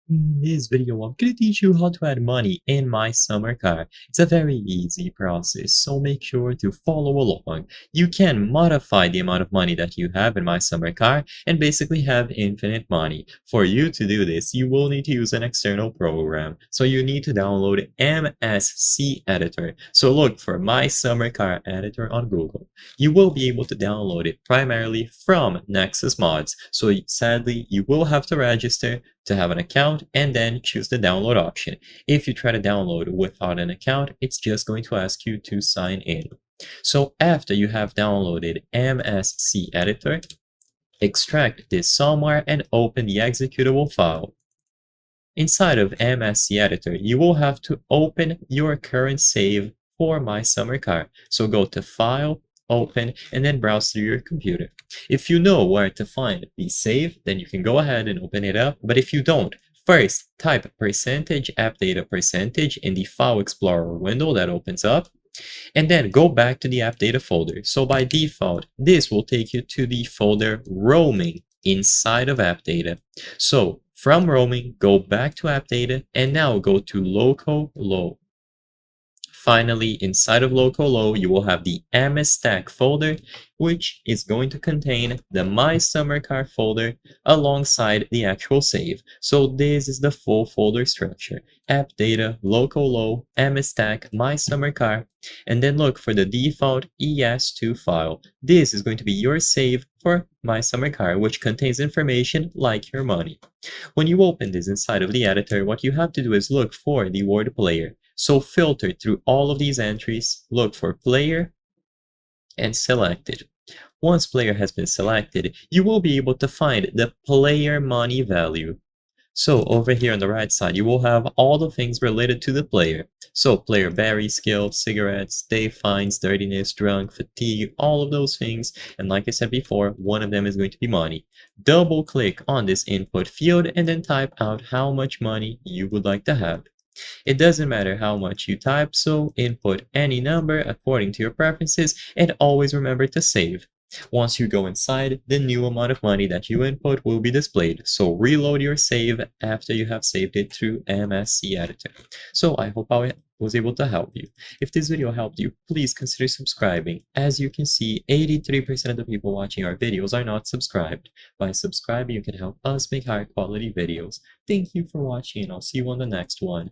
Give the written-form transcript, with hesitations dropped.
In this video, I'm going to teach you how to add money in My Summer Car. It's a very easy process, so make sure to follow along. You can modify the amount of money that you have in My Summer Car and basically have infinite money. For you to do this, you will need to use an external program. So you need to download MSC Editor. So look for My Summer Car Editor on Google. You will be able to download it primarily from Nexus Mods. So sadly, you will have to register to have an account and then choose the download option. If you try to download without an account, it's just going to ask you to sign in. So after you have downloaded MSC Editor, extract this somewhere and open the executable file. Inside of MSC Editor, you will have to open your current save for My Summer Car. So go to File, Open, and then browse through your computer. If you know where to find the save, then you can go ahead and open it up. But if you don't, first type %appdata% in the File Explorer window that opens up, and then go back to the app data folder. So by default, this will take you to the folder roaming inside of app data. So from roaming, go back to app data and now go to local low. Finally, inside of local low, you will have the MStack folder, which is going to contain the My Summer Car folder alongside the actual save. So this is the full folder structure: app data, local low, MStack, My Summer Car, and then look for the default ES2 file. This is going to be your save for My Summer Car, which contains information like your money. When you open this inside of the editor, what you have to do is look for the word player. So filter through all of these entries, look for player, and select it. Once player has been selected, you will be able to find the player money value. So over here on the right side, you will have all the things related to the player. So player berry, skill, cigarettes, day fines, dirtiness, drunk, fatigue, all of those things. And like I said before, one of them is going to be money. Double click on this input field and then type out how much money you would like to have. It doesn't matter how much you type, so input any number according to your preferences and always remember to save. Once you go inside, the new amount of money that you input will be displayed, so reload your save after you have saved it through MSC Editor. So I hope I was able to help you. If this video helped you, please consider subscribing. As you can see, 83% of the people watching our videos are not subscribed. By subscribing, you can help us make higher quality videos. Thank you for watching, and I'll see you on the next one.